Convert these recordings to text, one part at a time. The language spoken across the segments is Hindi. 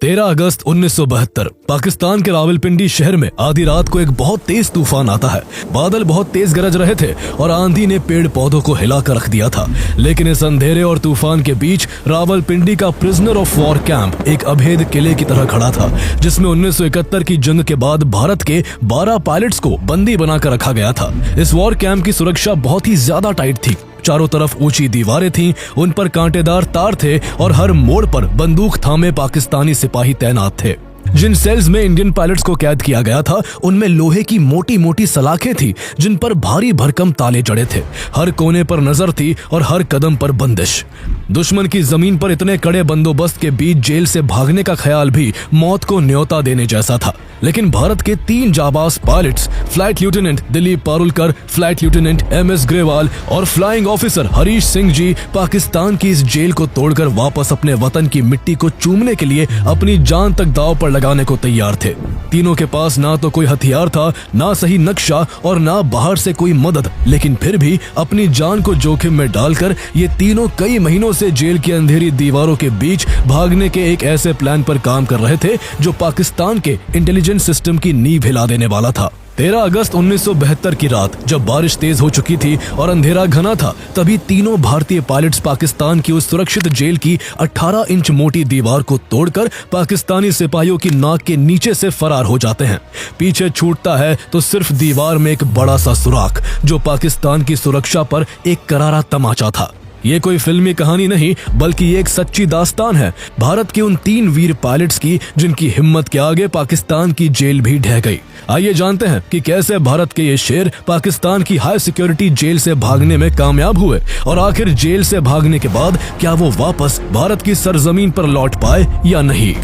13 अगस्त 1972 पाकिस्तान के रावलपिंडी शहर में आधी रात को एक बहुत तेज तूफान आता है। बादल बहुत तेज गरज रहे थे और आंधी ने पेड़ पौधों को हिलाकर रख दिया था। लेकिन इस अंधेरे और तूफान के बीच रावलपिंडी का प्रिजनर ऑफ वॉर कैंप एक अभेद किले की तरह खड़ा था, जिसमें 1971 की जंग के बाद भारत के 12 पायलट्स को बंदी बनाकर रखा गया था। इस वॉर कैंप की सुरक्षा बहुत ही ज्यादा टाइट थी। चारों तरफ ऊंची दीवारें थीं, उन पर कांटेदार तार थे और हर मोड़ पर बंदूक थामे पाकिस्तानी सिपाही तैनात थे। जिन सेल्स में इंडियन पायलट्स को कैद किया गया था, उनमें लोहे की मोटी मोटी सलाखें थी, जिन पर भारी भरकम ताले जड़े थे। हर कोने पर नजर थी और हर कदम पर बंदिश। दुश्मन की जमीन पर इतने कड़े बंदोबस्त के बीच जेल से भागने का ख्याल भी मौत को न्योता देने जैसा था। लेकिन भारत के 3 जाबाज pilots, flight lieutenant Dilip Parulkar, flight lieutenant MS Grewal और फ्लाइंग ऑफिसर हरीश सिंह जी पाकिस्तान की इस जेल को तोड़कर वापस अपने वतन की मिट्टी को चूमने के लिए अपनी जान तक दांव पर लगाने को तैयार थे। तीनों के पास ना तो कोई हथियार था, ना सही नक्शा और ना बाहर से कोई मदद, लेकिन फिर भी अपनी जान को जोखिम में डालकर ये तीनों कई महीनों से जेल की अंधेरी दीवारों के बीच भागने के एक ऐसे प्लान पर काम कर रहे थे जो पाकिस्तान के इंटेलिजेंस सिस्टम की नींव हिला देने वाला था। 13 अगस्त 1972 की रात जब बारिश तेज हो चुकी थी और अंधेरा घना था, तभी तीनों भारतीय पायलट्स पाकिस्तान की उस सुरक्षित जेल की 18 इंच मोटी दीवार को तोड़कर पाकिस्तानी सिपाहियों की नाक के नीचे से फरार हो जाते हैं। पीछे छूटता है तो सिर्फ दीवार में एक बड़ा सा सुराख, जो पाकिस्तान की सुरक्षा पर एक करारा तमाचा था। ये कोई फिल्मी कहानी नहीं, बल्कि ये एक सच्ची दास्तान है भारत के उन 3 वीर पायलट्स की, जिनकी हिम्मत के आगे पाकिस्तान की जेल भी ढह गई। आइए जानते हैं कि कैसे भारत के ये शेर पाकिस्तान की हाई सिक्योरिटी जेल से भागने में कामयाब हुए और आखिर जेल से भागने के बाद क्या वो वापस भारत की सरजमीन पर लौट पाए या नहीं।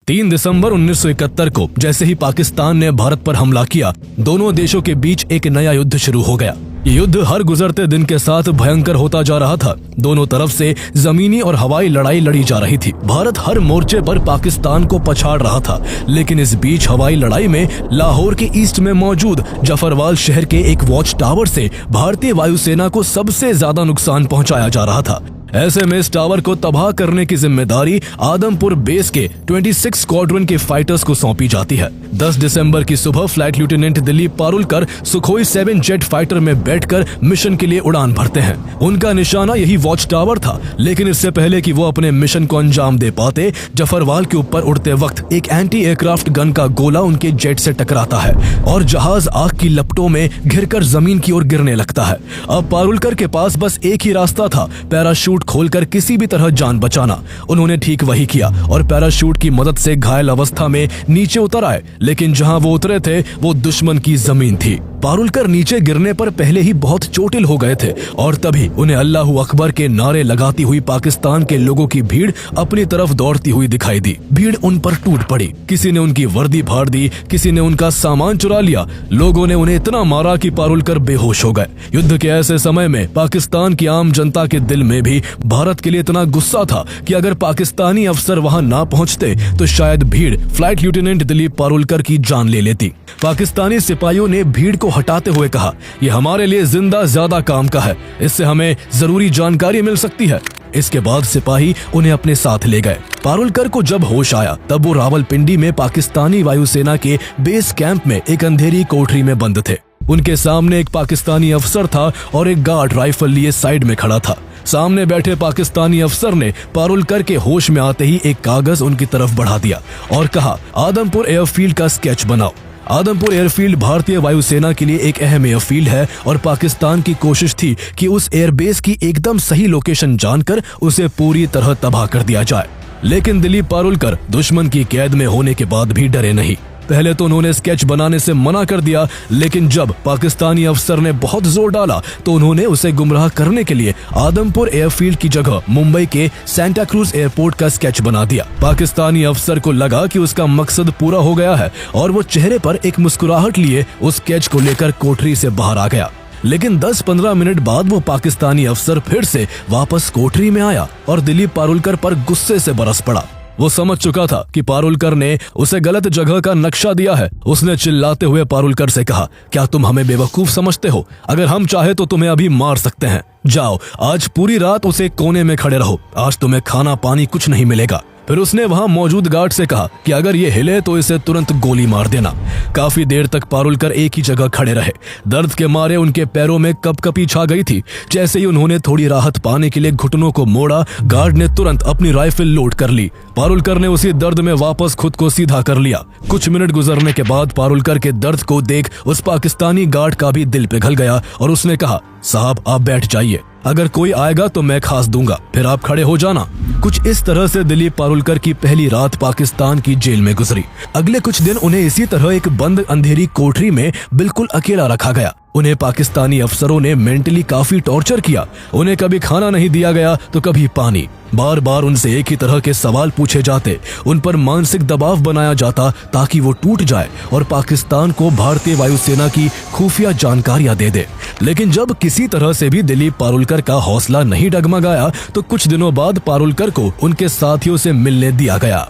तीन दिसंबर 1971 को जैसे ही पाकिस्तान ने भारत पर हमला किया, दोनों देशों के बीच एक नया युद्ध शुरू हो गया। ये युद्ध हर गुजरते दिन के साथ भयंकर होता जा रहा था। दोनों तरफ से जमीनी और हवाई लड़ाई लड़ी जा रही थी। भारत हर मोर्चे पर पाकिस्तान को पछाड़ रहा था, लेकिन इस बीच हवाई लड़ाई में लाहौर के ईस्ट में मौजूद जफरवाल शहर के एक वॉच टावर से भारतीय वायुसेना को सबसे ज्यादा नुकसान पहुंचाया जा रहा था। ऐसे में इस टावर को तबाह करने की जिम्मेदारी आदमपुर बेस के 26 स्क्वाड्रन के फाइटर्स को सौंपी जाती है। 10 दिसंबर की सुबह flight lieutenant Dilip Parulkar Sukhoi 7 jet fighter में बैठकर मिशन के लिए उड़ान भरते हैं। उनका निशाना यही वॉच टावर था, लेकिन इससे पहले कि वो अपने मिशन को अंजाम दे पाते, जफरवाल के ऊपर उड़ते वक्त एक एंटी एयरक्राफ्ट गन का गोला उनके जेट से टकराता है और जहाज आग की लपटों में घिरकर जमीन की ओर गिरने लगता है। अब पारुलकर के पास बस एक ही रास्ता था, पैराशूट खोलकर किसी भी तरह जान बचाना। उन्होंने ठीक वही किया और पैराशूट की मदद से घायल अवस्था में नीचे उतर आए, लेकिन जहां वो उतरे थे वो दुश्मन की जमीन थी। पारुलकर नीचे गिरने पर पहले ही बहुत चोटिल हो गए थे और तभी उन्हें अल्लाहू अकबर के नारे लगाती हुई पाकिस्तान के लोगों की भीड़ अपनी तरफ दौड़ती हुई दिखाई दी। भीड़ उन पर टूट पड़ी, किसी ने उनकी वर्दी फाड़ दी, किसी ने उनका सामान चुरा लिया। लोगों ने उन्हें इतना मारा कि पारुलकर बेहोश हो गए। युद्ध के ऐसे समय में पाकिस्तान की आम जनता के दिल में भी भारत के लिए इतना गुस्सा था कि अगर पाकिस्तानी अफसर वहां ना पहुंचते तो शायद भीड़ फ्लाइट लेफ्टिनेंट दिलीप पारुलकर की जान ले लेती। पाकिस्तानी सिपाहियों ने भीड़ को हटाते हुए कहा, ये हमारे लिए जिंदा ज्यादा काम का है, इससे हमें जरूरी जानकारी मिल सकती है। इसके बाद सिपाही उन्हें अपने साथ ले गए। पारुलकर को जब होश आया तब वो रावलपिंडी में पाकिस्तानी वायुसेना के बेस कैंप में एक अंधेरी कोठरी में बंद थे। उनके सामने एक पाकिस्तानी अफसर था और एक गार्ड राइफल लिए साइड में खड़ा था। सामने बैठे पाकिस्तानी अफसर ने पारुलकर के होश में आते ही एक कागज उनकी तरफ बढ़ा दिया और कहा, आदमपुर एयरफील्ड का स्केच बनाओ। आदमपुर एयरफील्ड भारतीय वायुसेना के लिए एक अहम एयरफील्ड है और पाकिस्तान की कोशिश थी कि उस एयरबेस की एकदम सही लोकेशन जानकर उसे पूरी तरह तबाह कर दिया जाए। लेकिन दिलीप पारुलकर दुश्मन की कैद में होने के बाद भी डरे नहीं। पहले तो उन्होंने स्केच बनाने से मना कर दिया, लेकिन जब पाकिस्तानी अफसर ने बहुत जोर डाला तो उन्होंने उसे गुमराह करने के लिए आदमपुर एयरफील्ड की जगह मुंबई के सेंटा क्रूज एयरपोर्ट का स्केच बना दिया। पाकिस्तानी अफसर को लगा कि उसका मकसद पूरा हो गया है और वो चेहरे पर एक मुस्कुराहट लिए उस स्केच को लेकर कोठरी से बाहर आ गया। लेकिन 10-15 मिनट बाद वो पाकिस्तानी अफसर फिर से वापस कोठरी में आया और दिलीप पारुलकर पर गुस्से से बरस पड़ा। वो समझ चुका था कि पारुलकर ने उसे गलत जगह का नक्शा दिया है। उसने चिल्लाते हुए पारुलकर से कहा, क्या तुम हमें बेवकूफ समझते हो? अगर हम चाहे तो तुम्हें अभी मार सकते हैं। जाओ, आज पूरी रात उसे कोने में खड़े रहो। आज तुम्हें खाना पानी कुछ नहीं मिलेगा। फिर उसने वहां मौजूद गार्ड से कहा कि अगर ये हिले तो इसे तुरंत गोली मार देना। काफी देर तक पारुलकर एक ही जगह खड़े रहे। दर्द के मारे उनके पैरों में कपकपी छा गई थी। जैसे ही उन्होंने थोड़ी राहत पाने के लिए घुटनों को मोड़ा, गार्ड ने तुरंत अपनी राइफल लोड कर ली। पारुलकर ने उसी दर्द में वापस खुद को सीधा कर लिया। कुछ मिनट गुजरने के बाद पारुलकर के दर्द को देख उस पाकिस्तानी गार्ड का भी दिल पिघल गया और उसने कहा, साहब आप बैठ जाइए, अगर कोई आएगा तो मैं खास दूंगा, फिर आप खड़े हो जाना। कुछ इस तरह से दिलीप पारुलकर की पहली रात पाकिस्तान की जेल में गुजरी। अगले कुछ दिन उन्हें इसी तरह एक बंद अंधेरी कोठरी में बिल्कुल अकेला रखा गया। उन्हें पाकिस्तानी अफसरों ने मेंटली काफी टॉर्चर किया। उन्हें कभी खाना नहीं दिया गया तो कभी पानी। बार बार उनसे एक ही तरह के सवाल पूछे जाते। उन पर मानसिक दबाव बनाया जाता ताकि वो टूट जाए और पाकिस्तान को भारतीय वायुसेना की खुफिया जानकारियां दे दे। लेकिन जब किसी तरह से भी दिलीप पारुलकर का हौसला नहीं डगमगाया तो कुछ दिनों बाद पारुलकर को उनके साथियों से मिलने दिया गया।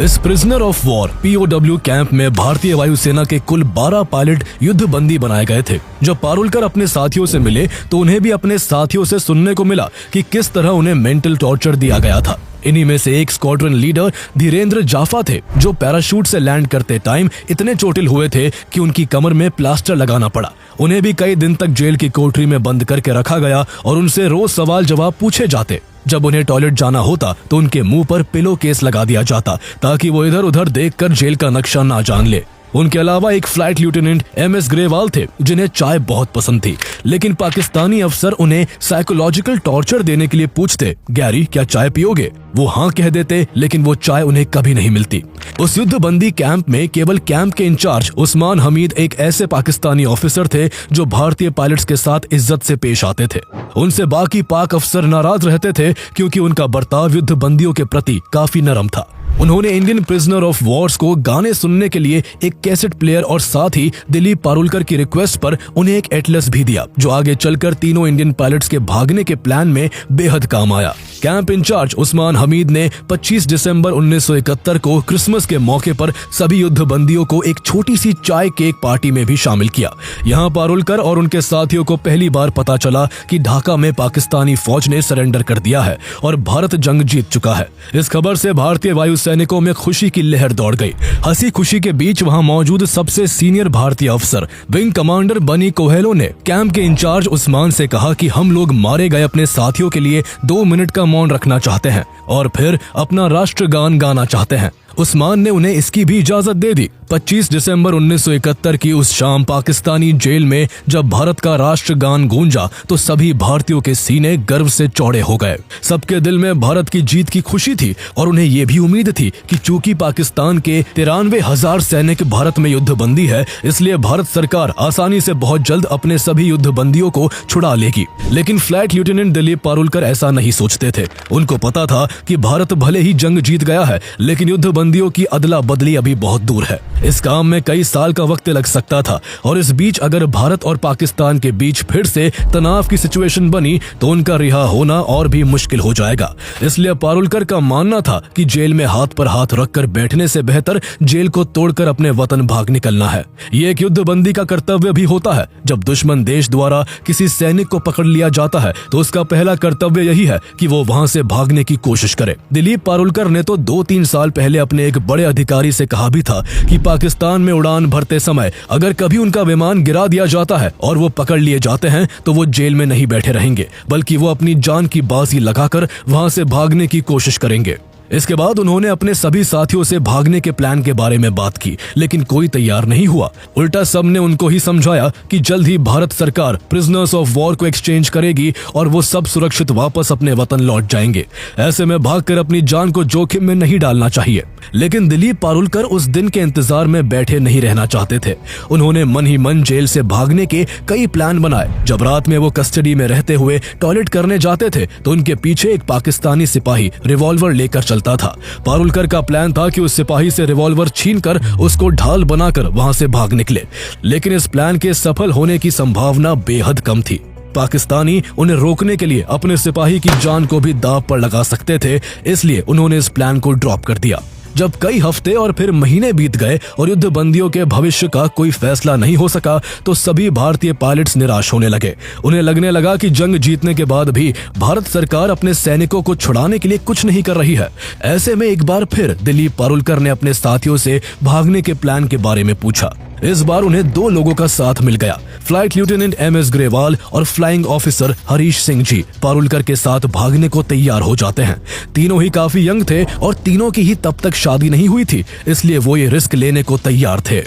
इस prisoner of war POW camp में भारतीय वायुसेना के कुल 12 पायलट युद्ध बंदी बनाए गए थे। जब पारुलकर अपने साथियों से मिले तो उन्हें भी अपने साथियों से सुनने को मिला कि किस तरह उन्हें मेंटल टॉर्चर दिया गया था। इन्हीं में से एक स्क्वाड्रन लीडर धीरेन्द्र जाफा थे, जो पैराशूट से लैंड करते टाइम इतने चोटिल हुए थे कि उनकी कमर में प्लास्टर लगाना पड़ा। उन्हें भी कई दिन तक जेल की कोठरी में बंद करके रखा गया और उनसे रोज सवाल जवाब पूछे जाते। जब उन्हें टॉयलेट जाना होता तो उनके मुंह पर पिलो केस लगा दिया जाता ताकि वो इधर उधर देखकर जेल का नक्शा ना जान ले। उनके अलावा एक फ्लाइट लेफ्टिनेंट MS ग्रेवाल थे, जिन्हें चाय बहुत पसंद थी। लेकिन पाकिस्तानी अफसर उन्हें साइकोलॉजिकल टॉर्चर देने के लिए पूछते, गैरी क्या चाय पियोगे? वो हाँ कह देते, लेकिन वो चाय उन्हें कभी नहीं मिलती। उस युद्ध बंदी कैंप में केवल कैंप के इंचार्ज उस्मान हमीद एक ऐसे पाकिस्तानी ऑफिसर थे जो भारतीय पायलट्स के साथ इज्जत से पेश आते थे। उनसे बाकी पाक अफसर नाराज रहते थे क्योंकि उनका बर्ताव युद्ध बंदियों के प्रति काफी नरम था। उन्होंने इंडियन प्रिजनर ऑफ वॉर्स को गाने सुनने के लिए एक कैसेट प्लेयर और साथ ही दिलीप पारुलकर की रिक्वेस्ट पर उन्हें एक एटलस भी दिया, जो आगे चलकर तीनों इंडियन पायलट्स के भागने के प्लान में बेहद काम आया। कैंप इंचार्ज उस्मान हमीद ने 25 दिसंबर 1971 को क्रिसमस के मौके पर सभी युद्ध बंदियों को एक छोटी सी चाय केक पार्टी में भी शामिल किया। यहाँ पारुलकर और उनके साथियों को पहली बार पता चला कि ढाका में पाकिस्तानी फौज ने सरेंडर कर दिया है और भारत जंग जीत चुका है। इस खबर से भारतीय वायु सैनिकों में खुशी की लहर दौड़ गई। हंसी खुशी के बीच वहां मौजूद सबसे सीनियर भारतीय अफसर विंग कमांडर बनी कोहेलो ने कैंप के इंचार्ज उस्मान से कहा कि हम लोग मारे गए अपने साथियों के लिए 2 मिनट का मौन रखना चाहते हैं और फिर अपना राष्ट्रगान गाना चाहते हैं। उस्मान ने उन्हें इसकी भी इजाजत दे दी। 25 दिसंबर 1971 की उस शाम पाकिस्तानी जेल में जब भारत का राष्ट्रगान गूंजा तो सभी भारतीयों के सीने गर्व से चौड़े हो गए। सबके दिल में भारत की जीत की खुशी थी और उन्हें यह भी उम्मीद थी कि चूंकि पाकिस्तान के 93,000 सैनिक भारत में युद्धबंदी है, इसलिए भारत सरकार आसानी से बहुत जल्द अपने सभी युद्धबंदियों को छुड़ा लेगी। लेकिन फ्लाइट लेफ्टिनेंट दिलीप पारुलकर ऐसा नहीं सोचते थे। उनको पता था कि भारत भले ही जंग जीत गया है, लेकिन युद्धबंदियों की अदला बदली अभी बहुत दूर है। इस काम में कई साल का वक्त लग सकता था और इस बीच अगर भारत और पाकिस्तान के बीच फिर से तनाव की सिचुएशन बनी तो उनका रिहा होना और भी मुश्किल हो जाएगा। इसलिए पारुलकर का मानना था कि जेल में हाथ पर हाथ रखकर बैठने से बेहतर जेल को तोड़कर अपने वतन भाग निकलना है। ये एक युद्धबंदी का कर्तव्य भी होता है। जब दुश्मन देश द्वारा किसी सैनिक को पकड़ लिया जाता है तो उसका पहला कर्तव्य यही है कि वो वहां से भागने की कोशिश करे। दिलीप पारुलकर ने तो 2-3 साल पहले अपने एक बड़े अधिकारी से कहा भी था कि पाकिस्तान में उड़ान भरते समय अगर कभी उनका विमान गिरा दिया जाता है और वो पकड़ लिए जाते हैं तो वो जेल में नहीं बैठे रहेंगे, बल्कि वो अपनी जान की बाजी लगाकर वहां से भागने की कोशिश करेंगे। इसके बाद उन्होंने अपने सभी साथियों से भागने के प्लान के बारे में बात की, लेकिन कोई तैयार नहीं हुआ। उल्टा सबने उनको ही समझाया कि जल्द ही भारत सरकार प्रिजनर्स ऑफ वॉर को एक्सचेंज करेगी और वो सब सुरक्षित वापस अपने वतन लौट जाएंगे। ऐसे में भागकर अपनी जान को जोखिम में नहीं डालना चाहिए। लेकिन दिलीप पारुलकर उस दिन के इंतजार में बैठे नहीं रहना चाहते थे। उन्होंने मन ही मन जेल से भागने के कई प्लान बनाए। जब रात में वो कस्टडी में रहते हुए टॉयलेट करने जाते थे तो उनके पीछे एक पाकिस्तानी सिपाही रिवॉल्वर लेकर चलता था। पारुलकर का प्लान था कि उस सिपाही से रिवॉल्वर छीनकर उसको ढाल बनाकर वहां से भाग निकले, लेकिन इस प्लान के सफल होने की संभावना बेहद कम थी। पाकिस्तानी उन्हें रोकने के लिए अपने सिपाही की जान को भी दांव पर लगा सकते थे, इसलिए उन्होंने इस प्लान को ड्रॉप कर दिया। जब कई हफ्ते और फिर महीने बीत गए और युद्ध बंदियों के भविष्य का कोई फैसला नहीं हो सका तो सभी भारतीय पायलट्स निराश होने लगे। उन्हें लगने लगा कि जंग जीतने के बाद भी भारत सरकार अपने सैनिकों को छुड़ाने के लिए कुछ नहीं कर रही है। ऐसे में एक बार फिर दिलीप पारुलकर ने अपने साथियों से भागने के प्लान के बारे में पूछा। इस बार उन्हें दो लोगों का साथ मिल गया, फ्लाइट लेफ्टिनेंट MS ग्रेवाल और फ्लाइंग ऑफिसर हरीश सिंह जी पारुलकर के साथ भागने को तैयार हो जाते हैं। तीनों ही काफी यंग थे और तीनों की ही तब तक शादी नहीं हुई थी, इसलिए वो ये रिस्क लेने को तैयार थे।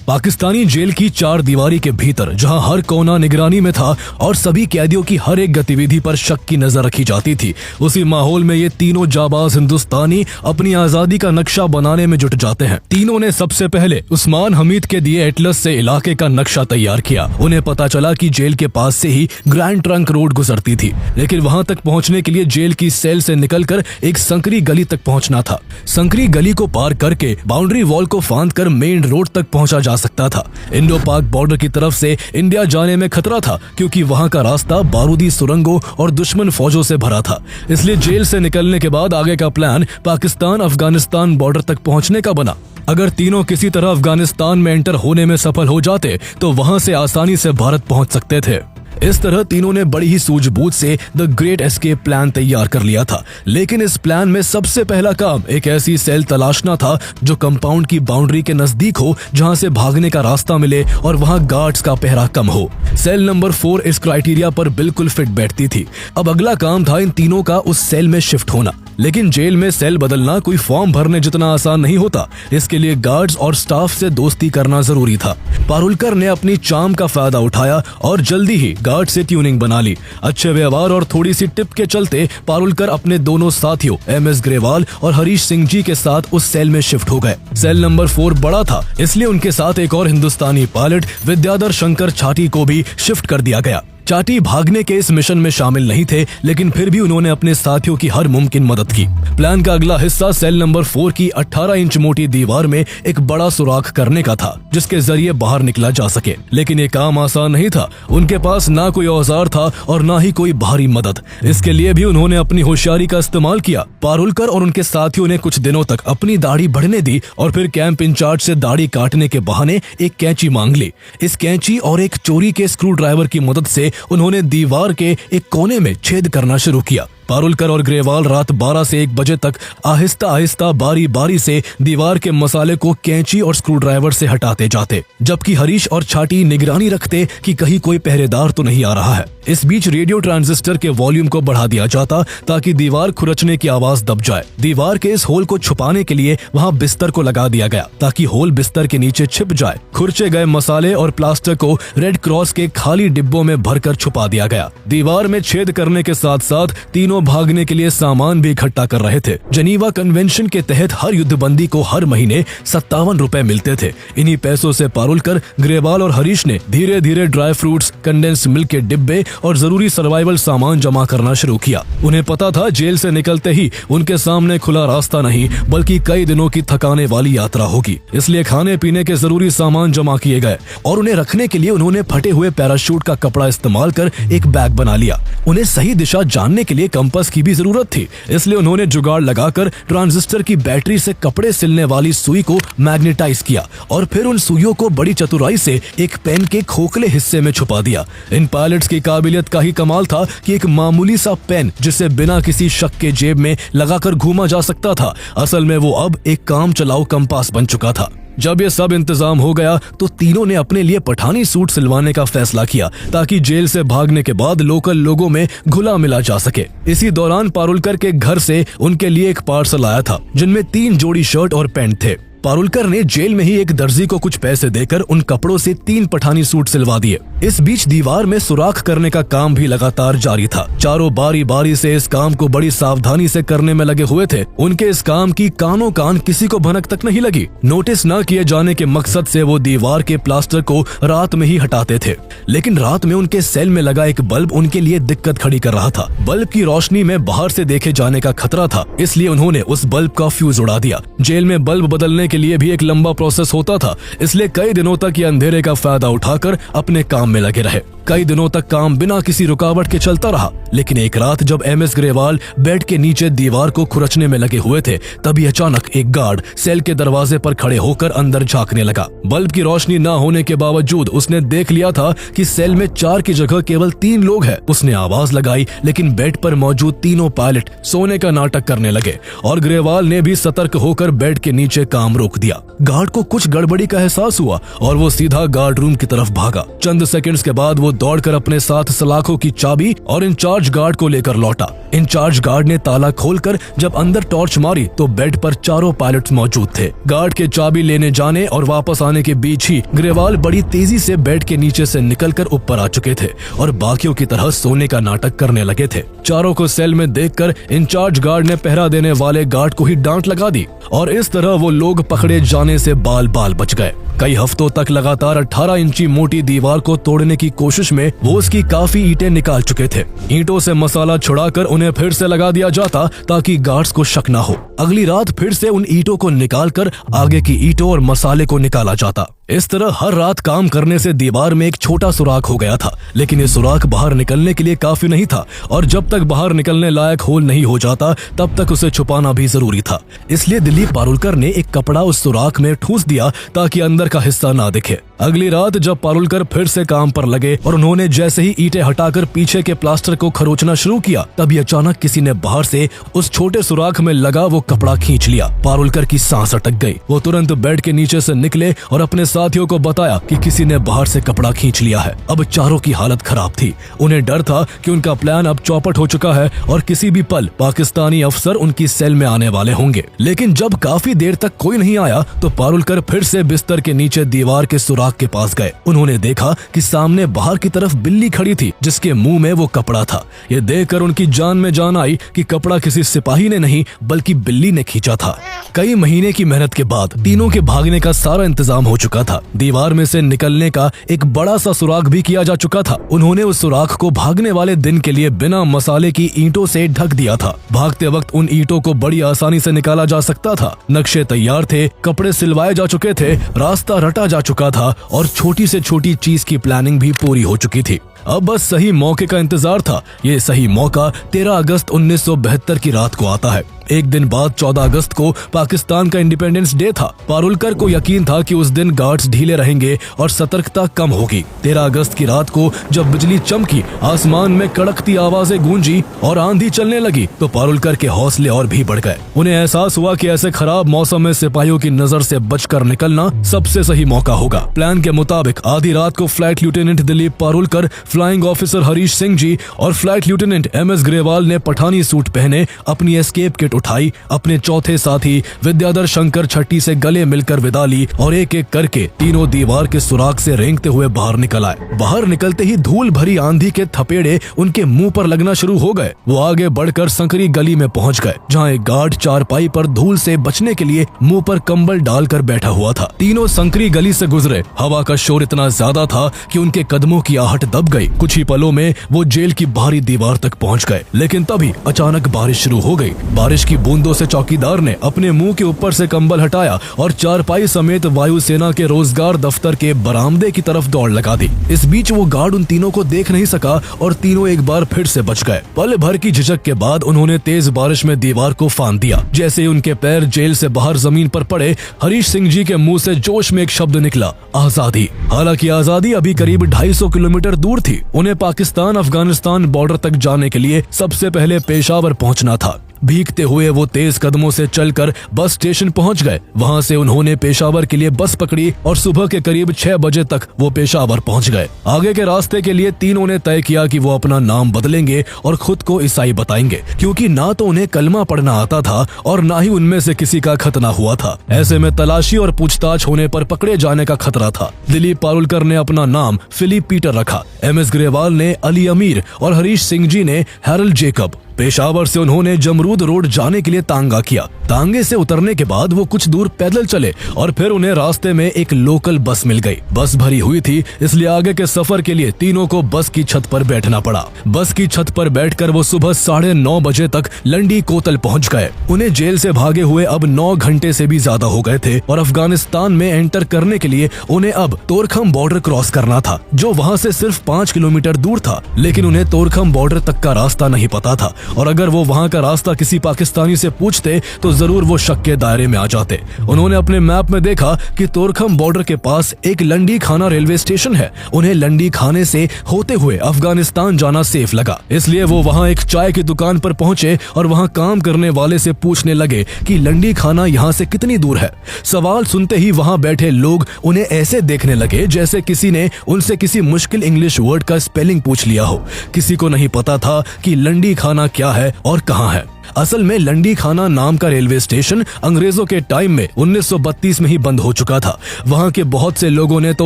पाकिस्तानी जेल की चार दीवारी के भीतर जहां हर कोना निगरानी में था और सभी कैदियों की हर एक गतिविधि पर शक की नजर रखी जाती थी, उसी माहौल में ये तीनों जाबाज हिंदुस्तानी अपनी आजादी का नक्शा बनाने में जुट जाते हैं। तीनों ने सबसे पहले उस्मान हमीद के दिए एटलस से इलाके का नक्शा तैयार किया। उन्हें पता चला कि जेल के पास से ही ग्रैंड ट्रंक रोड गुजरती थी, लेकिन वहां तक पहुंचने के लिए जेल की सेल से निकलकर एक संकरी गली तक पहुंचना था। संकरी गली को पार करके बाउंड्री वॉल को फांद कर मेन रोड तक पहुंचा जा सकता था। इंडो पाक बॉर्डर की तरफ से इंडिया जाने में खतरा था, क्योंकि वहां का रास्ता बारूदी सुरंगों और दुश्मन फौजों से भरा था। इसलिए जेल से निकलने के बाद आगे का प्लान पाकिस्तान अफगानिस्तान बॉर्डर तक पहुंचने का बना। अगर तीनों किसी तरह अफगानिस्तान में एंटर होने में सफल हो जाते तो वहां से आसानी से भारत पहुंच सकते थे। इस तरह तीनों ने बड़ी ही सूझबूझ से द ग्रेट एस्केप प्लान तैयार कर लिया था। लेकिन इस प्लान में सबसे पहला काम एक ऐसी सेल तलाशना था जो कंपाउंड की बाउंड्री के नजदीक हो, जहां से भागने का रास्ता मिले और वहां गार्ड्स का पहरा कम हो। सेल नंबर 4 इस क्राइटेरिया पर बिल्कुल फिट बैठती थी। अब अगला काम था इन तीनों का उस सेल में शिफ्ट होना। लेकिन जेल में सेल बदलना कोई फॉर्म भरने जितना आसान नहीं होता। इसके लिए गार्ड्स और स्टाफ से दोस्ती करना जरूरी था। पारुलकर ने अपनी चार्म का फायदा उठाया और जल्दी ही गार्ड से ट्यूनिंग बना ली। अच्छे व्यवहार और थोड़ी सी टिप के चलते पारुलकर अपने दोनों साथियों MS ग्रेवाल और हरीश सिंह जी के साथ उस सेल में शिफ्ट हो गए। सेल नंबर 4 बड़ा था, इसलिए उनके साथ एक और हिंदुस्तानी पायलट विद्याधर शंकर छाटी को भी शिफ्ट कर दिया गया। चाटी भागने के इस मिशन में शामिल नहीं थे, लेकिन फिर भी उन्होंने अपने साथियों की हर मुमकिन मदद की। प्लान का अगला हिस्सा सेल नंबर 4 की 18 इंच मोटी दीवार में एक बड़ा सुराख करने का था, जिसके जरिए बाहर निकला जा सके। लेकिन ये काम आसान नहीं था। उनके पास ना कोई औजार था और ना ही कोई बाहरी मदद। इसके लिए भी उन्होंने अपनी होशियारी का इस्तेमाल किया। पारुलकर और उनके साथियों ने कुछ दिनों तक अपनी दाढ़ी बढ़ने दी और फिर कैंप इंचार्ज से दाढ़ी काटने के बहाने एक कैंची मांग ली। इस कैंची और एक चोरी के स्क्रू ड्राइवर की मदद से उन्होंने दीवार के एक कोने में छेद करना शुरू किया। पारुलकर और ग्रेवाल रात 12 से 1 बजे तक आहिस्ता आहिस्ता बारी बारी से दीवार के मसाले को कैंची और स्क्रू ड्राइवर से हटाते जाते, जबकि हरीश और छाटी निगरानी रखते कि कहीं कोई पहरेदार तो नहीं आ रहा है। इस बीच रेडियो ट्रांजिस्टर के वॉल्यूम को बढ़ा दिया जाता ताकि दीवार खुरचने की आवाज दब जाए। दीवार के इस होल को छुपाने के लिए वहां बिस्तर को लगा दिया गया ताकि होल बिस्तर के नीचे छिप जाए। खुरचे गए मसाले और प्लास्टर को रेड क्रॉस के खाली डिब्बों में भरकर छुपा दिया गया। दीवार में छेद करने के साथ साथ तीनों भागने के लिए सामान भी इकट्ठा कर रहे थे। जनीवा कन्वेंशन के तहत हर युद्धबंदी को हर महीने 57 रुपए मिलते थे। इन्हीं पैसों से पारुलकर, ग्रेवाल और हरीश ने धीरे धीरे ड्राई फ्रूट्स, कंडेंस्ड मिल्क के डिब्बे और जरूरी सर्वाइवल सामान जमा करना शुरू किया। उन्हें पता था जेल से निकलते ही उनके सामने खुला रास्ता नहीं बल्कि कई दिनों की थकाने वाली यात्रा होगी। इसलिए खाने पीने के जरूरी सामान जमा किए गए और उन्हें रखने के लिए उन्होंने फटे हुए पैराशूट का कपड़ा इस्तेमाल कर एक बैग बना लिया। उन्हें सही दिशा जानने के लिए कंपास की भी जरूरत थी, इसलिए उन्होंने जुगाड़ लगाकर ट्रांजिस्टर की बैटरी से कपड़े सिलने वाली सुई को मैग्नेटाइज किया और फिर उन सुइयों को बड़ी चतुराई से एक पेन के खोखले हिस्से में छुपा दिया। इन पायलट्स की काबिलियत का ही कमाल था कि एक मामूली सा पेन जिसे बिना किसी शक के जेब में लगाकर घूमा जा सकता था, असल में वो अब एक काम चलाऊ कंपास बन चुका था। जब ये सब इंतजाम हो गया तो तीनों ने अपने लिए पठानी सूट सिलवाने का फैसला किया ताकि जेल से भागने के बाद लोकल लोगों में घुला मिला जा सके। इसी दौरान पारुलकर के घर से उनके लिए एक पार्सल आया था जिनमें 3 जोड़ी शर्ट और पैंट थे। पारुलकर ने जेल में ही एक दर्जी को कुछ पैसे देकर उन कपड़ों से 3 पठानी सूट सिलवा दिए। इस बीच दीवार में सुराख करने का काम भी लगातार जारी था। चारों बारी बारी से इस काम को बड़ी सावधानी से करने में लगे हुए थे। उनके इस काम की कानों कान किसी को भनक तक नहीं लगी। नोटिस न किए जाने के मकसद से वो दीवार के प्लास्टर को रात में ही हटाते थे, लेकिन रात में उनके सेल में लगा एक बल्ब उनके लिए दिक्कत खड़ी कर रहा था। बल्ब की रोशनी में बाहर से देखे जाने का खतरा था, इसलिए उन्होंने उस बल्ब का फ्यूज उड़ा दिया। जेल में बल्ब बदलने के लिए भी एक लंबा प्रोसेस होता था, इसलिए कई दिनों तक ये अंधेरे का फायदा उठाकर अपने काम में लगे रहे। कई दिनों तक काम बिना किसी रुकावट के चलता रहा, लेकिन एक रात जब एमएस ग्रेवाल बेड के नीचे दीवार को खुरचने में लगे हुए थे, तभी अचानक एक गार्ड सेल के दरवाजे पर खड़े होकर अंदर झांकने लगा। बल्ब की रोशनी न होने के बावजूद उसने देख लिया था कि सेल में 4 की जगह केवल 3 लोग हैं। उसने आवाज लगाई, लेकिन बेड पर मौजूद तीनों पायलट सोने का नाटक करने लगे और ग्रेवाल ने भी सतर्क होकर बेड के नीचे काम रोक दिया। गार्ड को कुछ गड़बड़ी का एहसास हुआ और वो सीधा गार्ड रूम की तरफ भागा। चंद सेकंड्स के बाद वो दौड़कर अपने साथ सलाखों की चाबी और इंचार्ज गार्ड को लेकर लौटा। इंचार्ज गार्ड ने ताला खोलकर जब अंदर टॉर्च मारी तो बेड पर 4 पायलट्स मौजूद थे। गार्ड के चाबी लेने जाने और वापस आने के बीच ही ग्रेवाल बड़ी तेजी से बेड के नीचे से निकलकर ऊपर आ चुके थे और बाकियों की तरह सोने का नाटक करने लगे थे। चारों को सेल में देखकर इंचार्ज गार्ड ने पहरा देने वाले गार्ड को ही डांट लगा दी और इस तरह वो लोग पकड़े जाने से बाल बाल बच गए। कई हफ्तों तक लगातार 18 इंची मोटी दीवार को तोड़ने की कोशिश में वो उसकी काफी ईंटें निकाल चुके थे। ईंटों से मसाला छुड़ाकर उन्हें फिर से लगा दिया जाता ताकि गार्ड्स को शक न हो। अगली रात फिर से उन ईंटों को निकालकर आगे की ईंटों और मसाले को निकाला जाता। इस तरह हर रात काम करने से दीवार में एक छोटा सुराख हो गया था, लेकिन ये सुराख बाहर निकलने के लिए काफी नहीं था और जब तक बाहर निकलने लायक होल नहीं हो जाता तब तक उसे छुपाना भी जरूरी था। इसलिए दिलीप पारुलकर ने एक कपड़ा उस सुराख में ठूंस दिया ताकि अंदर का हिस्सा ना दिखे। अगली रात जब पारुलकर फिर से काम पर लगे और उन्होंने जैसे ही ईंटें हटाकर पीछे के प्लास्टर को खरोचना शुरू किया, तभी अचानक किसी ने बाहर से उस छोटे सुराख में लगा वो कपड़ा खींच लिया। पारुलकर की सांस अटक गई। वो तुरंत बेड के नीचे से निकले और अपने साथियों को बताया कि किसी ने बाहर से कपड़ा खींच लिया है। अब चारों की हालत खराब थी। उन्हें डर था कि उनका प्लान अब चौपट हो चुका है और किसी भी पल पाकिस्तानी अफसर उनकी सेल में आने वाले होंगे। लेकिन जब काफी देर तक कोई नहीं आया तो पारुलकर फिर से बिस्तर के नीचे दीवार के सुराख के पास गए। उन्होंने देखा कि सामने बाहर की तरफ बिल्ली खड़ी थी जिसके मुंह में वो कपड़ा था। ये देखकर उनकी जान में जान आई कि कपड़ा किसी सिपाही ने नहीं बल्कि बिल्ली ने खींचा था। कई महीने की मेहनत के बाद तीनों के भागने का सारा इंतजाम हो चुका था। दीवार में से निकलने का एक बड़ा सा सुराख भी किया जा चुका था। उन्होंने उस सुराख को भागने वाले दिन के लिए बिना मसाले की ईंटों से ढक दिया था। भागते वक्त उन ईंटों को बड़ी आसानी से निकाला जा सकता था। नक्शे तैयार थे, कपड़े सिलवाए जा चुके थे, रास्ता रटा जा चुका था और छोटी से छोटी चीज की प्लानिंग भी पूरी हो चुकी थी। अब बस सही मौके का इंतजार था। ये सही मौका 13 अगस्त 1972 की रात को आता है। एक दिन बाद 14 अगस्त को पाकिस्तान का इंडिपेंडेंस डे था। पारुलकर को यकीन था कि उस दिन गार्ड्स ढीले रहेंगे और सतर्कता कम होगी। 13 अगस्त की रात को जब बिजली चमकी, आसमान में कड़कती आवाजें गूंजी और आंधी चलने लगी तो पारुलकर के हौसले और भी बढ़ गए। उन्हें एहसास हुआ कि ऐसे खराब मौसम में सिपाहियों की नजर से बचकर निकलना सबसे सही मौका होगा। प्लान के मुताबिक आधी रात को flight lieutenant Dilip Parulkar, flying officer Harish Singh ji और फ्लाइट लेफ्टिनेंट एमएस ग्रेवाल ने पठानी सूट पहने अपनी एस्केप किट उठाई, अपने चौथे साथी विद्याधर शंकर छट्टी से गले मिलकर विदा ली और एक एक करके तीनों दीवार के सुराख से रेंगते हुए बाहर निकल आए। बाहर निकलते ही धूल भरी आंधी के थपेड़े उनके मुंह पर लगना शुरू हो गए। वो आगे बढ़कर संकरी गली में पहुंच गए जहां एक गार्ड चारपाई पर धूल से बचने के लिए मुंह पर कंबल डालकर बैठा हुआ था। तीनों संकरी गली से गुजरे। हवा का शोर इतना ज्यादा था कि उनके कदमों की आहट दब गई। कुछ ही पलों में वो जेल की बाहरी दीवार तक पहुंच गए, लेकिन तभी अचानक बारिश शुरू हो गई। बारिश की बूंदों से चौकीदार ने अपने मुंह के ऊपर से कंबल हटाया और चारपाई समेत वायुसेना के रोजगार दफ्तर के बरामदे की तरफ दौड़ लगा दी। इस बीच वो गार्ड उन तीनों को देख नहीं सका और तीनों एक बार फिर से बच गए। पल भर की झिझक के बाद उन्होंने तेज बारिश में दीवार को फांद दिया। जैसे ही उनके पैर जेल से बाहर जमीन पर पड़े, हरीश सिंह जी के मुंह से जोश में एक शब्द निकला, आजादी। हालांकि आजादी अभी करीब 250 किलोमीटर दूर थी। उन्हें पाकिस्तान अफगानिस्तान बॉर्डर तक जाने के लिए सबसे पहले पेशावर पहुंचना था। भीगते हुए वो तेज कदमों से चलकर बस स्टेशन पहुंच गए। वहां से उन्होंने पेशावर के लिए बस पकड़ी और सुबह के करीब 6 बजे तक वो पेशावर पहुंच गए। आगे के रास्ते के लिए तीनों ने तय किया कि वो अपना नाम बदलेंगे और खुद को ईसाई बताएंगे, क्योंकि ना तो उन्हें कलमा पढ़ना आता था और ना ही उनमें से किसी का खतना हुआ था। ऐसे में तलाशी और पूछताछ होने पर पकड़े जाने का खतरा था। दिलीप पारुलकर ने अपना नाम फिलिप पीटर रखा, एमएस ग्रेवाल ने अली अमीर और हरीश सिंह जी ने हैरल्ड जेकब। पेशावर से उन्होंने जमरूद रोड जाने के लिए तांगा किया। तांगे से उतरने के बाद वो कुछ दूर पैदल चले और फिर उन्हें रास्ते में एक लोकल बस मिल गई। बस भरी हुई थी, इसलिए आगे के सफर के लिए तीनों को बस की छत पर बैठना पड़ा। बस की छत पर बैठकर वो सुबह 9:30 बजे तक लंडी कोतल पहुंच गए। उन्हें जेल से भागे हुए अब 9 घंटे से भी ज्यादा हो गए थे और अफगानिस्तान में एंटर करने के लिए उन्हें अब तोरखम बॉर्डर क्रॉस करना था, जो वहां से सिर्फ 5 किलोमीटर दूर था। लेकिन उन्हें तोरखम बॉर्डर तक का रास्ता नहीं पता था और अगर वो वहां का रास्ता किसी पाकिस्तानी से पूछते तो जरूर वो शक के दायरे में आ जाते। उन्होंने अपने मैप में देखा कि तोरखम बॉर्डर के पास एक लंडी खाना रेलवे स्टेशन है। उन्हें लंडी खाने से होते हुए अफगानिस्तान जाना सेफ लगा, इसलिए वो वहां एक चाय की दुकान पर पहुंचे और वहां काम करने वाले से पूछने लगे कि लंडी खाना यहाँ से कितनी दूर है। सवाल सुनते ही वहां बैठे लोग उन्हें ऐसे देखने लगे जैसे किसी ने उनसे किसी मुश्किल इंग्लिश वर्ड का स्पेलिंग पूछ लिया हो। किसी को नहीं पता था कि लंडी खाना क्या है और कहाँ है। असल में लंडी खाना नाम का रेलवे स्टेशन अंग्रेजों के टाइम में 1932 में ही बंद हो चुका था। वहां के बहुत से लोगों ने तो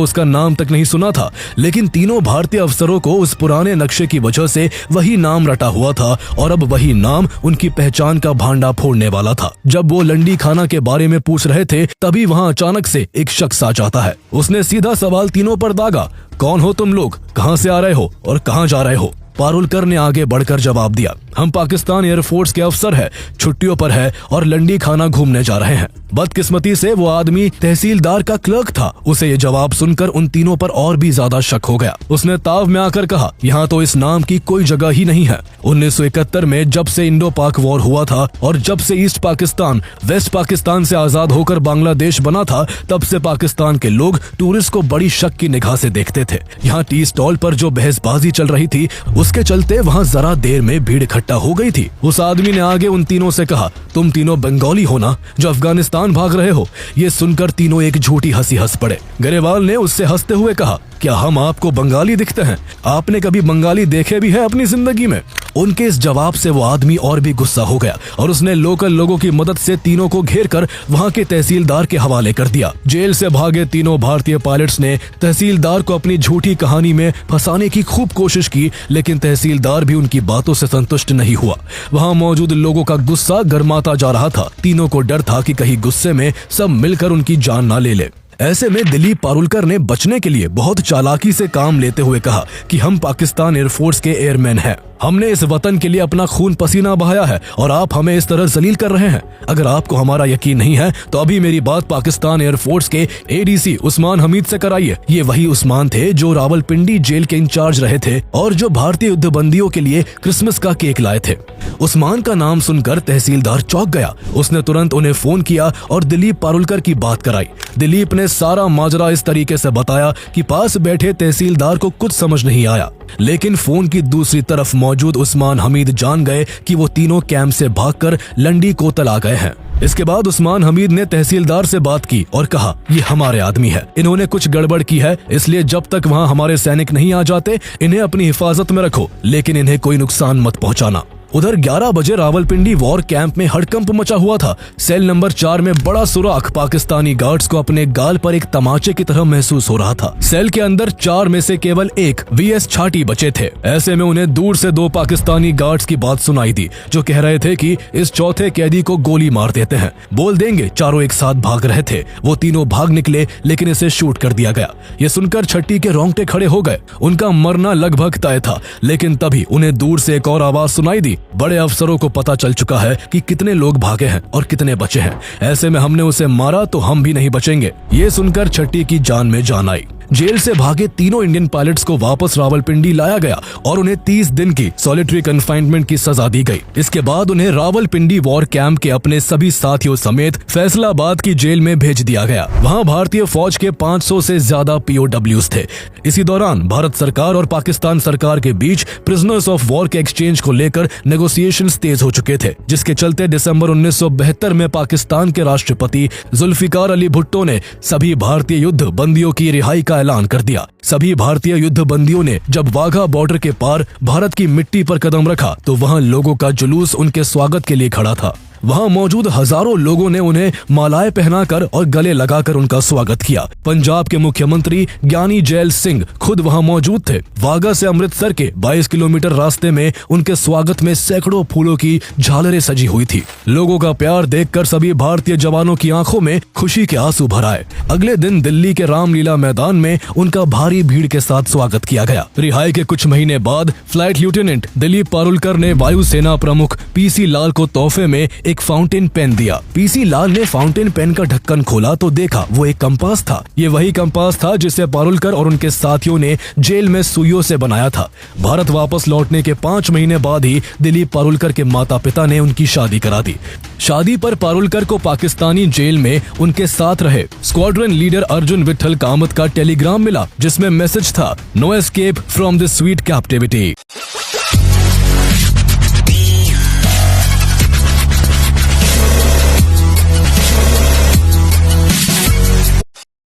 उसका नाम तक नहीं सुना था, लेकिन तीनों भारतीय अफसरों को उस पुराने नक्शे की वजह से वही नाम रटा हुआ था और अब वही नाम उनकी पहचान का भांडा फोड़ने वाला था। जब वो लंडी खाना के बारे में पूछ रहे थे तभी वहां अचानक से एक शख्स आ जाता है। उसने सीधा सवाल तीनों पर दागा, कौन हो तुम लोग, कहां से आ रहे हो और कहां जा रहे हो। पारुलकर ने आगे बढ़कर जवाब दिया, हम पाकिस्तान एयरफोर्स के अफसर हैं, छुट्टियों पर है और लंडी खाना घूमने जा रहे हैं। बदकिस्मती से वो आदमी तहसीलदार का क्लर्क था। उसे ये जवाब सुनकर उन तीनों पर और भी ज्यादा शक हो गया। उसने ताव में आकर कहा, यहाँ तो इस नाम की कोई जगह ही नहीं है। 1971 में जब से इंडो पाक वॉर हुआ था और जब से ईस्ट पाकिस्तान वेस्ट पाकिस्तान से आजाद होकर बांग्लादेश बना था, तब से पाकिस्तान के लोग टूरिस्ट को बड़ी शक की निगाह से देखते थे। यहाँ टी स्टॉल पर जो बहसबाजी चल रही थी उसके चलते वहाँ जरा देर में भीड़ इकट्ठा हो गई थी। उस आदमी ने आगे उन तीनों से कहा, तुम तीनों बंगाली हो ना, जो अफगानिस्तान भाग रहे हो। ये सुनकर तीनों एक झूठी हंसी हंस पड़े। गरेवाल ने उससे हंसते हुए कहा, क्या हम आपको बंगाली दिखते हैं? आपने कभी बंगाली देखे भी है अपनी जिंदगी में? उनके इस जवाब से वो आदमी और भी गुस्सा हो गया और उसने लोकल लोगों की मदद से तीनों को घेर कर वहाँ के तहसीलदार के हवाले कर दिया। जेल से भागे तीनों भारतीय पायलट्स ने तहसीलदार को अपनी झूठी कहानी में फंसाने की खूब कोशिश की, लेकिन तहसीलदार भी उनकी बातों से संतुष्ट नहीं हुआ। वहाँ मौजूद लोगों का गुस्सा गर्माता जा रहा था। तीनों को डर था कि कहीं गुस्से में सब मिलकर उनकी जान ना ले ले। ऐसे में दिलीप पारुलकर ने बचने के लिए बहुत चालाकी से काम लेते हुए कहा कि हम पाकिस्तान एयरफोर्स के एयरमैन हैं। हमने इस वतन के लिए अपना खून पसीना बहाया है और आप हमें इस तरह जलील कर रहे हैं। अगर आपको हमारा यकीन नहीं है तो अभी मेरी बात पाकिस्तान एयरफोर्स के एडीसी उस्मान हमीद से कराइए। ये वही उस्मान थे जो रावलपिंडी जेल के इंचार्ज रहे थे और जो भारतीय युद्ध बंदियों के लिए क्रिसमस का केक लाए थे। उस्मान का नाम सुनकर तहसीलदार चौंक गया। उसने तुरंत उन्हें फोन किया और दिलीप पारुलकर की बात कराई। दिलीप ने सारा माजरा इस तरीके से बताया कि पास बैठे तहसीलदार को कुछ समझ नहीं आया, लेकिन फोन की दूसरी तरफ मौजूद उस्मान हमीद जान गए कि वो तीनों कैंप से भागकर लंडी कोतल आ गए हैं। इसके बाद उस्मान हमीद ने तहसीलदार से बात की और कहा, ये हमारे आदमी है, इन्होंने कुछ गड़बड़ की है, इसलिए जब तक वहाँ हमारे सैनिक नहीं आ जाते इन्हें अपनी हिफाजत में रखो, लेकिन इन्हें कोई नुकसान मत पहुँचाना। उधर 11 बजे रावलपिंडी वॉर कैंप में हड़कंप मचा हुआ था। सेल नंबर 4 में बड़ा सुराख पाकिस्तानी गार्ड्स को अपने गाल पर एक तमाचे की तरह महसूस हो रहा था। सेल के अंदर 4 में से केवल एक वीएस छाटी बचे थे। ऐसे में उन्हें दूर से 2 पाकिस्तानी गार्ड्स की बात सुनाई दी जो कह रहे थे कि इस चौथे कैदी को गोली मार देते हैं, बोल देंगे। चारों एक साथ भाग रहे थे। वो तीनों भाग निकले लेकिन इसे शूट कर दिया गया। ये सुनकर छट्टी के रोंगटे खड़े हो गए। उनका मरना लगभग तय था, लेकिन तभी उन्हें दूर से एक और आवाज सुनाई दी, बड़े अफसरों को पता चल चुका है कि कितने लोग भागे हैं और कितने बचे हैं। ऐसे में हमने उसे मारा तो हम भी नहीं बचेंगे। ये सुनकर छट्टी की जान में जान आई। जेल से भागे तीनों इंडियन पायलट्स को वापस रावलपिंडी लाया गया और उन्हें 30 दिन की सॉलिटरी कन्फाइनमेंट की सजा दी गई। इसके बाद उन्हें रावलपिंडी वॉर कैंप के अपने सभी साथियों समेत फैसलाबाद की जेल में भेज दिया गया। वहां भारतीय फौज के 500 से ज्यादा POWs थे। इसी दौरान भारत सरकार और पाकिस्तान सरकार के बीच प्रिजनर्स ऑफ वॉर के एक्सचेंज को लेकर नेगोशिएशंस तेज हो चुके थे, जिसके चलते दिसंबर 1972 में पाकिस्तान के राष्ट्रपति जुल्फिकार अली भुट्टो ने सभी भारतीय युद्ध बंदियों की रिहाई का ऐलान कर दिया। सभी भारतीय युद्ध बंदियों ने जब वाघा बॉर्डर के पार भारत की मिट्टी पर कदम रखा तो वहां लोगों का जुलूस उनके स्वागत के लिए खड़ा था। वहाँ मौजूद हजारों लोगों ने उन्हें मालाएं पहनाकर और गले लगाकर उनका स्वागत किया। पंजाब के मुख्यमंत्री ज्ञानी जैल सिंह खुद वहाँ मौजूद थे। वाघा से अमृतसर के 22 किलोमीटर रास्ते में उनके स्वागत में सैकड़ों फूलों की झालरें सजी हुई थी। लोगों का प्यार देखकर सभी भारतीय जवानों की आंखों में खुशी के आंसू भर आए। अगले दिन दिल्ली के रामलीला मैदान में उनका भारी भीड़ के साथ स्वागत किया गया। रिहाई के कुछ महीने बाद फ्लाइट लेफ्टिनेंट दिलीप पारुलकर ने वायुसेना प्रमुख पीसी लाल को तोहफे में एक फाउंटेन पेन दिया। पीसी लाल ने फाउंटेन पेन का ढक्कन खोला तो देखा वो एक कंपास था। ये वही कंपास था जिसे पारुलकर और उनके साथियों ने जेल में सुइयों से बनाया था। भारत वापस लौटने के 5 महीने बाद ही दिलीप पारुलकर के माता पिता ने उनकी शादी करा दी। शादी पर पारुलकर को पाकिस्तानी जेल में उनके साथ रहे स्क्वाड्रन लीडर अर्जुन विठल कामत का टेलीग्राम मिला, जिसमें मैसेज था, no escape from this sweet captivity.